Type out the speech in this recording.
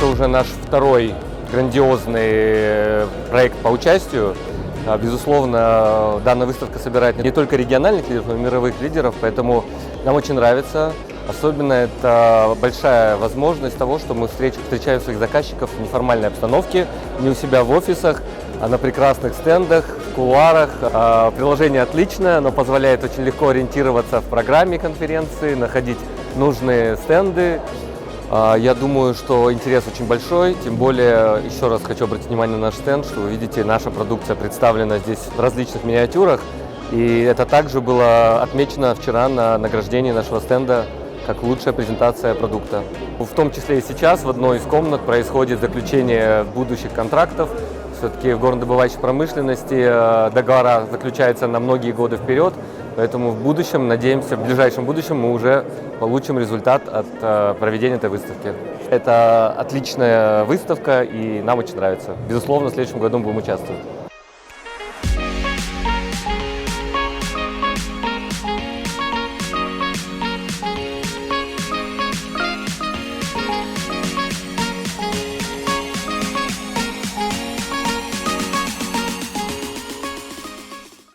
Это уже наш второй грандиозный проект по участию. Безусловно, данная выставка собирает не только региональных лидеров, но и мировых лидеров, поэтому нам очень нравится. Особенно это большая возможность того, что мы встречаем своих заказчиков в неформальной обстановке, не у себя в офисах, а на прекрасных стендах, в кулуарах. Приложение отличное, оно позволяет очень легко ориентироваться в программе конференции, находить нужные стенды. Я думаю, что интерес очень большой, тем более, еще раз хочу обратить внимание на наш стенд, что вы видите, наша продукция представлена здесь в различных миниатюрах, и это также было отмечено вчера на награждении нашего стенда как лучшая презентация продукта. В том числе и сейчас в одной из комнат происходит заключение будущих контрактов. Все-таки в горнодобывающей промышленности договора заключаются на многие годы вперед, поэтому в будущем, надеемся, в ближайшем будущем мы уже получим результат от проведения этой выставки. Это отличная выставка и нам очень нравится. Безусловно, в следующем году будем участвовать.